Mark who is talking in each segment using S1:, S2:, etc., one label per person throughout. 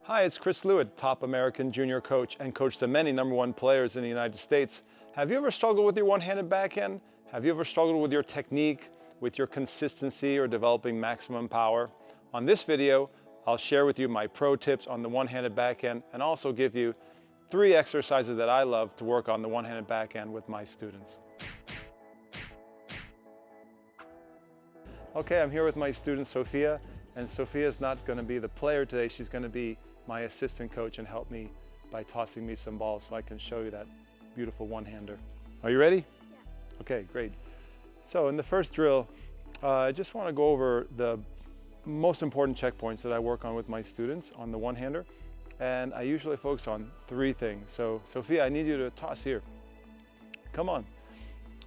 S1: Hi, it's Chris Lewitt, top American junior coach and coach to many #1 players in the United States. Have you ever struggled with your one-handed backhand? Have you ever struggled with your technique, with your consistency, or developing maximum power? On this video, I'll share with you my pro tips on the one-handed backhand and also give you 3 exercises that I love to work on the one-handed backhand with my students. Okay, I'm here with my student Sophia, and Sophia's not going to be the player today. She's going to be my assistant coach and help me by tossing me some balls so I can show you that beautiful one-hander. Are you ready? Yeah. Okay, great. So in the first drill, I just want to go over the most important checkpoints that I work on with my students on the one-hander. And I usually focus on 3 things. So Sophia, I need you to toss here. Come on.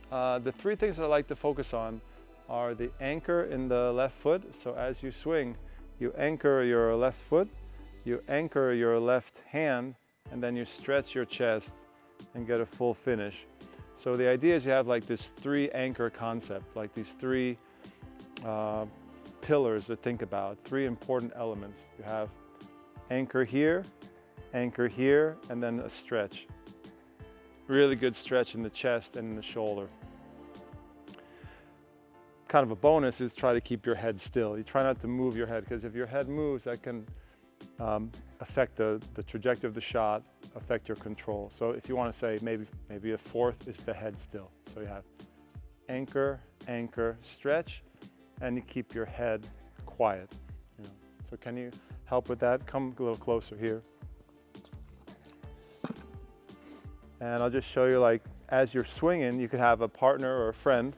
S1: The 3 things that I like to focus on are the anchor in the left foot. So as you swing, you anchor your left foot, you anchor your left hand, and then you stretch your chest and get a full finish. So the idea is you have like this 3 anchor concept, like these 3 pillars to think about, 3 important elements. You have anchor here, and then a stretch. Really good stretch in the chest and in the shoulder. Kind of a bonus is try to keep your head still. You try not to move your head, because if your head moves, that can affect the trajectory of the shot, affect your control. So if you want to say maybe a 4th is the head still. So you have anchor, anchor, stretch, and you keep your head quiet. You know. So can you help with that? Come a little closer here. And I'll just show you, like, as you're swinging, you could have a partner or a friend,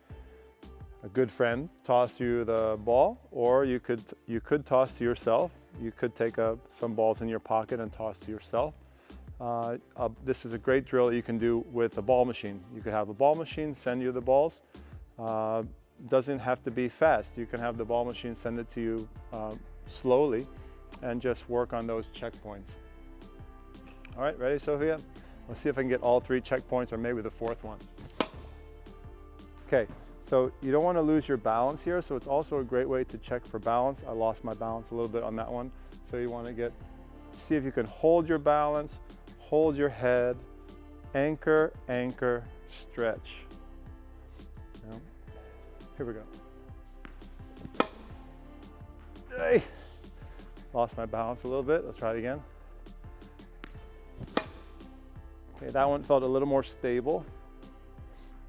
S1: a good friend, toss you the ball, or you could toss to yourself. You could take some balls in your pocket and toss to yourself. This is a great drill that you can do with a ball machine. You could have a ball machine send you the balls. Doesn't have to be fast. You can have the ball machine send it to you slowly and just work on those checkpoints. All right, ready, Sophia? Let's see if I can get all 3 checkpoints, or maybe the 4th one. Okay. So you don't want to lose your balance here, so it's also a great way to check for balance. I lost my balance a little bit on that one. So you want to see if you can hold your balance, hold your head, anchor, anchor, stretch. Here we go. Hey. Lost my balance a little bit. Let's try it again. Okay, that one felt a little more stable.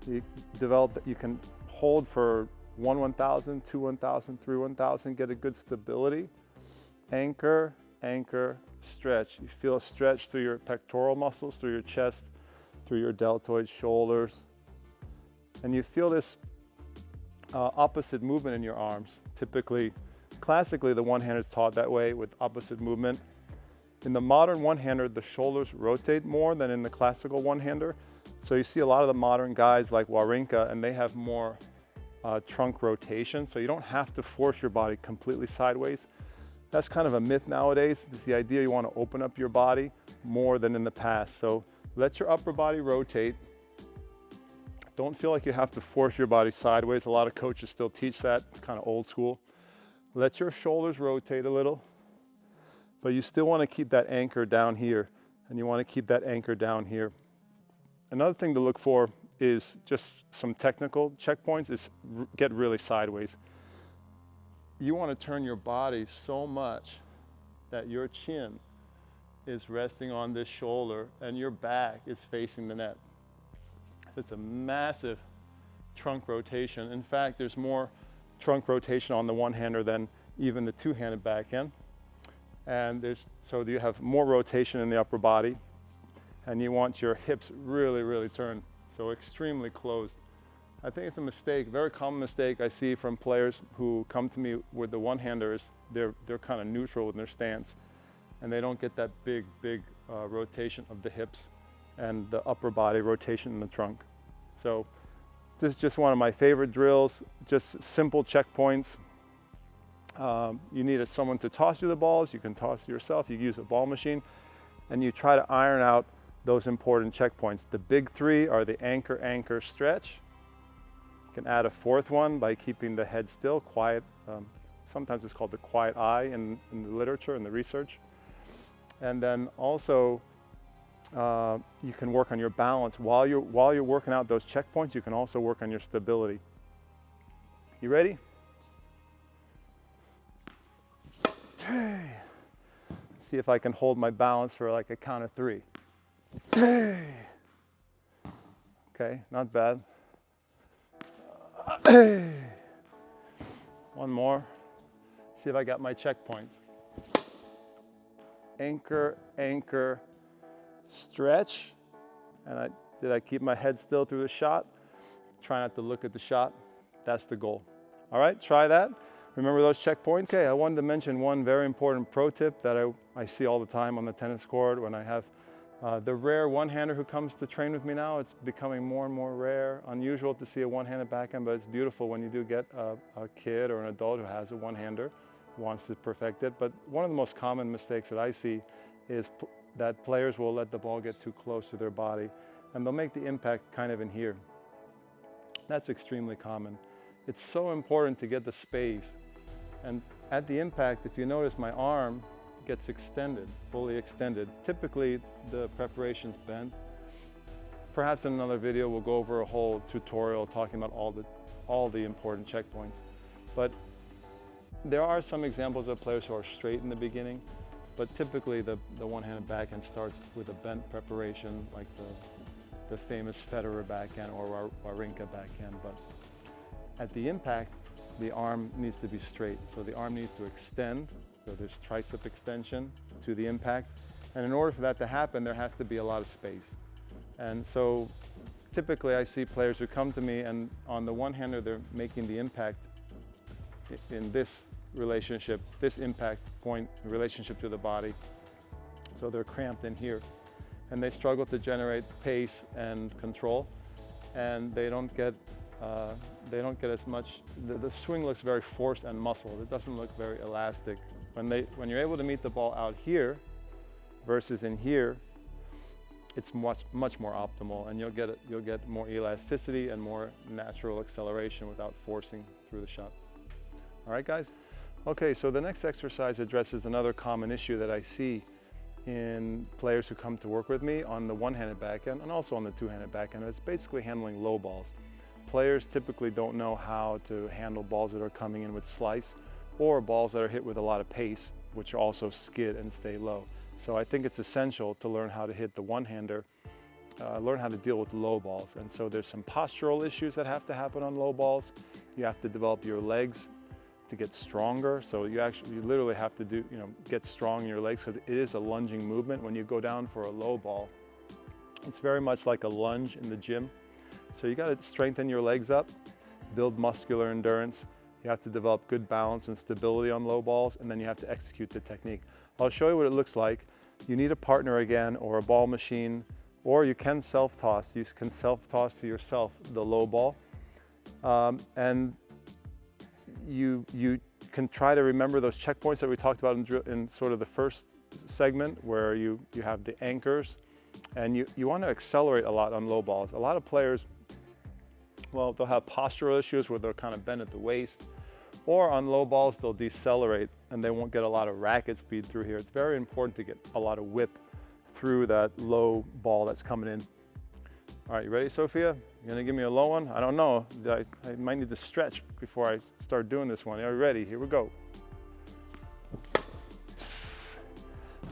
S1: You developed that you can hold for 1 1,000, 2 1,000, 3 1,000, get a good stability. Anchor, anchor, stretch. You feel a stretch through your pectoral muscles, through your chest, through your deltoid shoulders. And you feel this opposite movement in your arms. Classically, the one-hander is taught that way with opposite movement. In the modern one-hander, the shoulders rotate more than in the classical one-hander. So you see a lot of the modern guys like Wawrinka, and they have more trunk rotation. So you don't have to force your body completely sideways. That's kind of a myth nowadays. It's the idea you want to open up your body more than in the past. So let your upper body rotate. Don't feel like you have to force your body sideways. A lot of coaches still teach that, kind of old school. Let your shoulders rotate a little, but you still want to keep that anchor down here, and you want to keep that anchor down here. Another thing to look for is just some technical checkpoints is get really sideways. You want to turn your body so much that your chin is resting on this shoulder and your back is facing the net. It's a massive trunk rotation. In fact, there's more trunk rotation on the one-hander than even the two-handed backhand. And so you have more rotation in the upper body. And you want your hips really, really turned, so extremely closed. I think it's a mistake, very common mistake I see from players who come to me with the one-handers. They're kind of neutral in their stance, and they don't get that big rotation of the hips and the upper body rotation in the trunk. So this is just one of my favorite drills, just simple checkpoints. You need someone to toss you the balls. You can toss it yourself. You use a ball machine, and you try to iron out those important checkpoints. The big 3 are the anchor, anchor, stretch. You can add a 4th one by keeping the head still, quiet. Sometimes it's called the quiet eye in the literature and the research. And then also, you can work on your balance. While you're working out those checkpoints, you can also work on your stability. You ready? See if I can hold my balance for like a count of 3. Okay, not bad. One more. See if I got my checkpoints. Anchor, anchor, stretch. And did I keep my head still through the shot? Try not to look at the shot. That's the goal. All right, try that. Remember those checkpoints? Okay, I wanted to mention one very important pro tip that I see all the time on the tennis court when I have the rare one-hander who comes to train with me now. It's becoming more and more rare, unusual to see a one-handed backhand, but it's beautiful when you do get a kid or an adult who has a one-hander, who wants to perfect it. But one of the most common mistakes that I see is that players will let the ball get too close to their body, and they'll make the impact kind of in here. That's extremely common. It's so important to get the space. And at the impact, if you notice, my arm gets extended, fully extended. Typically, the preparation's bent. Perhaps in another video, we'll go over a whole tutorial talking about all the important checkpoints. But there are some examples of players who are straight in the beginning, but typically the one-handed backhand starts with a bent preparation, like the famous Federer backhand or Wawrinka backhand. But at the impact, the arm needs to be straight. So the arm needs to extend. So there's tricep extension to the impact. And in order for that to happen, there has to be a lot of space. And so typically I see players who come to me and on the one-hander, they're making the impact in this relationship, this impact point relationship to the body. So they're cramped in here. And they struggle to generate pace and control. And they don't get as much, the swing looks very forced and muscled. It doesn't look very elastic. When you're able to meet the ball out here versus in here, it's much more optimal, and you'll get more elasticity and more natural acceleration without forcing through the shot. All right, guys? Okay, so the next exercise addresses another common issue that I see in players who come to work with me on the one-handed backhand and also on the two-handed backhand. It's basically handling low balls. Players typically don't know how to handle balls that are coming in with slice or balls that are hit with a lot of pace, which also skid and stay low. So I think it's essential to learn how to hit the one-hander, learn how to deal with low balls. And so there's some postural issues that have to happen on low balls. You have to develop your legs to get stronger. So you literally have to get strong in your legs, because it is a lunging movement. When you go down for a low ball, it's very much like a lunge in the gym. So you got to strengthen your legs up, build muscular endurance. You have to develop good balance and stability on low balls, and then you have to execute the technique. I'll show you what it looks like. You need a partner again, or a ball machine, or you can self-toss. You can self-toss to yourself the low ball. And you can try to remember those checkpoints that we talked about in sort of the first segment, where you have the anchors, and you want to accelerate a lot on low balls. A lot of players, well, they'll have postural issues where they're kind of bent at the waist, or on low balls, they'll decelerate and they won't get a lot of racket speed through here. It's very important to get a lot of whip through that low ball that's coming in. All right, you ready, Sophia? You gonna give me a low one? I don't know. I might need to stretch before I start doing this one. Are you ready? Here we go.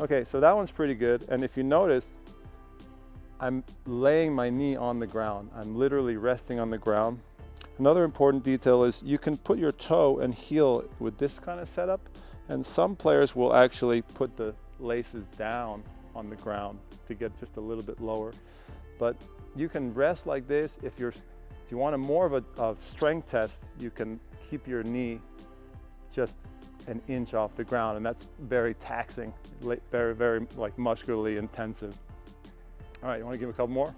S1: Okay, so that one's pretty good. And if you noticed, I'm laying my knee on the ground. I'm literally resting on the ground. Another important detail is you can put your toe and heel with this kind of setup, and some players will actually put the laces down on the ground to get just a little bit lower. But you can rest like this. If you want more of a strength test, you can keep your knee just an inch off the ground, and that's very taxing, very, very like muscularly intensive. All right, you want to give a couple more?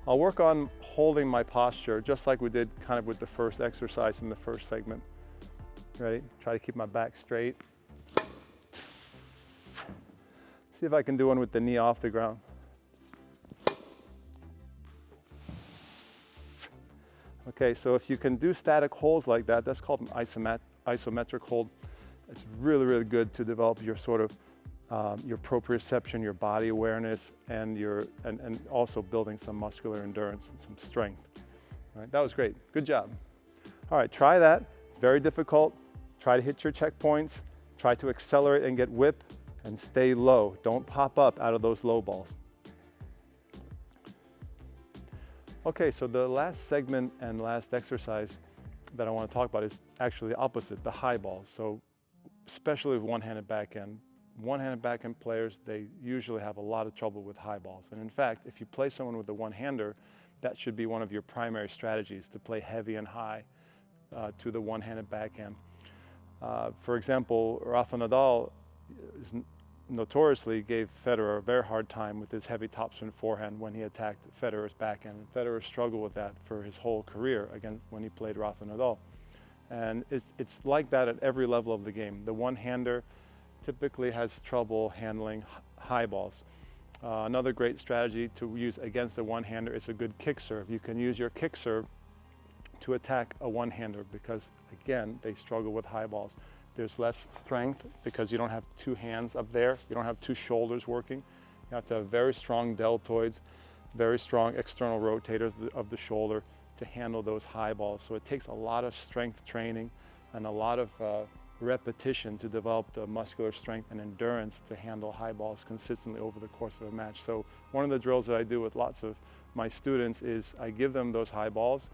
S1: I'll work on holding my posture just like we did kind of with the first exercise in the first segment. Ready? Try to keep my back straight. See if I can do one with the knee off the ground. Okay, so if you can do static holds like that, that's called an isometric hold. It's really, really good to develop your sort of your proprioception, your body awareness, and also building some muscular endurance and some strength. All right, that was great. Good job. All right, try that. It's very difficult. Try to hit your checkpoints. Try to accelerate and get whip, and stay low. Don't pop up out of those low balls. Okay, so the last segment and last exercise that I want to talk about is actually the opposite, the high balls. So especially with one-handed backhand. One-handed backhand players, they usually have a lot of trouble with high balls. And in fact, if you play someone with a one-hander, that should be one of your primary strategies, to play heavy and high to the one-handed backhand. For example, Rafa Nadal notoriously gave Federer a very hard time with his heavy topspin forehand when he attacked Federer's backhand. And Federer struggled with that for his whole career again when he played Rafa Nadal. And it's like that at every level of the game. The one-hander typically has trouble handling high balls. Another great strategy to use against a one-hander is a good kick serve. You can use your kick serve to attack a one-hander because, again, they struggle with high balls. There's less strength because you don't have two hands up there. You don't have two shoulders working. You have to have very strong deltoids, very strong external rotators of the shoulder to handle those high balls. So it takes a lot of strength training and a lot of repetition to develop the muscular strength and endurance to handle high balls consistently over the course of a match. So one of the drills that I do with lots of my students is I give them those high balls,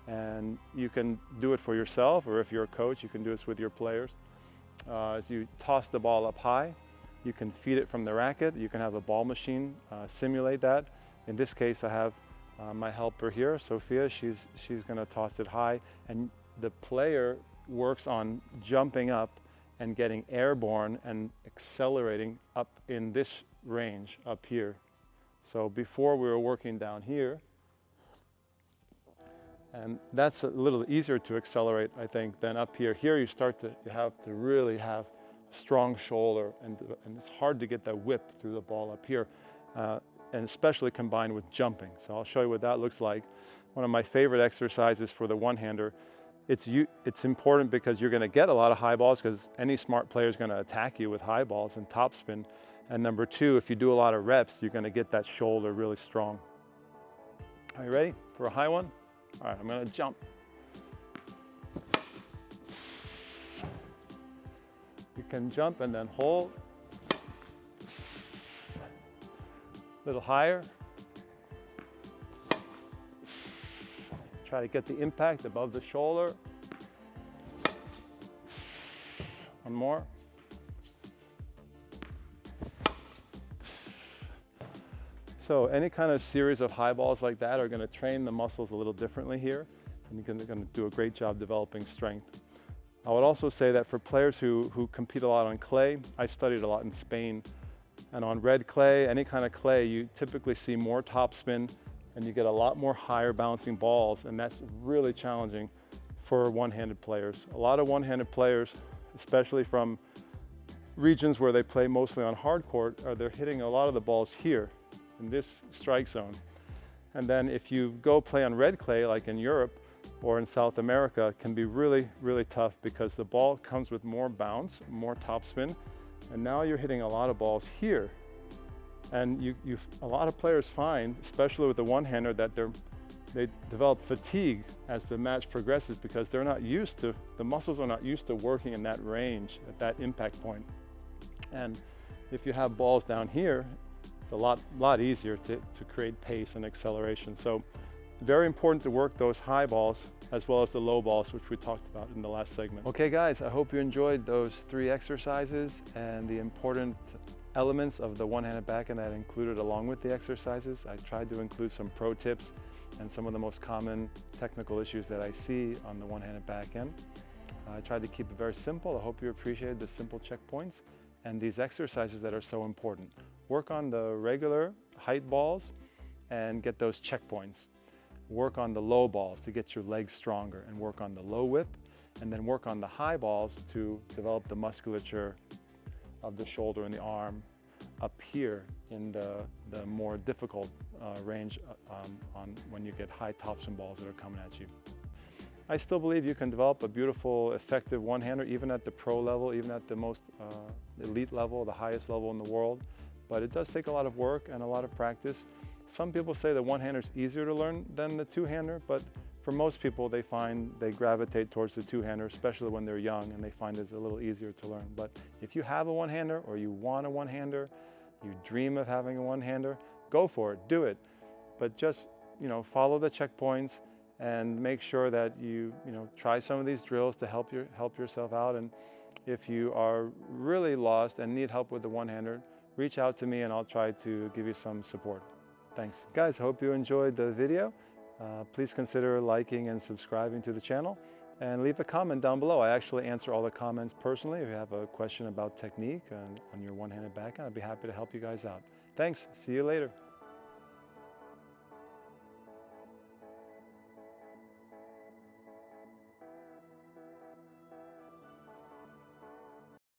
S1: and you can do it for yourself, or if you're a coach, you can do this with your players. As you toss the ball up high, you can feed it from the racket. You can have a ball machine simulate that. In this case, I have my helper here, Sophia. She's going to toss it high, and the player works on jumping up and getting airborne and accelerating up in this range up here. So before we were working down here, and that's a little easier to accelerate, I think, than up here. Here you have to really have a strong shoulder, and it's hard to get that whip through the ball up here, and especially combined with jumping. So I'll show you what that looks like. One of my favorite exercises for the one-hander. It's important because you're going to get a lot of high balls because any smart player is going to attack you with high balls and topspin. And number two, if you do a lot of reps, you're going to get that shoulder really strong. Are you ready for a high one? All right, I'm going to jump. You can jump and then hold. A little higher. Try to get the impact above the shoulder. One more. So any kind of series of high balls like that are going to train the muscles a little differently here, and you're going to do a great job developing strength. I would also say that for players who compete a lot on clay, I studied a lot in Spain, and on red clay, any kind of clay, you typically see more topspin, and you get a lot more higher bouncing balls, and that's really challenging for one-handed players. A lot of one-handed players, especially from regions where they play mostly on hard court, they're hitting a lot of the balls here in this strike zone. And then if you go play on red clay, like in Europe or in South America, it can be really, really tough because the ball comes with more bounce, more topspin, and now you're hitting a lot of balls here. And a lot of players find, especially with the one-hander, that they develop fatigue as the match progresses because they're not used to, the muscles are not used to working in that range, at that impact point. And if you have balls down here, it's a lot easier to create pace and acceleration. So very important to work those high balls as well as the low balls, which we talked about in the last segment. Okay guys, I hope you enjoyed those 3 exercises and the important elements of the one-handed backhand that I included along with the exercises. I tried to include some pro tips and some of the most common technical issues that I see on the one-handed backhand. I tried to keep it very simple. I hope you appreciated the simple checkpoints and these exercises that are so important. Work on the regular height balls and get those checkpoints. Work on the low balls to get your legs stronger, and work on the low whip, and then work on the high balls to develop the musculature of the shoulder and the arm up here in the more difficult range on when you get high topspin balls that are coming at you. I still believe you can develop a beautiful, effective one-hander, even at the pro level, even at the most elite level, the highest level in the world. But it does take a lot of work and a lot of practice. Some people say the one-hander is easier to learn than the two-hander, but for most people, they find they gravitate towards the two-hander, especially when they're young, and they find it's a little easier to learn. But if you have a one-hander or you want a one-hander, you dream of having a one-hander, go for it, do it. But just, follow the checkpoints and make sure that you try some of these drills to help yourself out. And if you are really lost and need help with the one-hander, reach out to me and I'll try to give you some support. Thanks. Guys, I hope you enjoyed the video. Please consider liking and subscribing to the channel and leave a comment down below. I actually answer all the comments personally. If you have a question about technique on your one-handed backhand, I'd be happy to help you guys out. Thanks. See you later.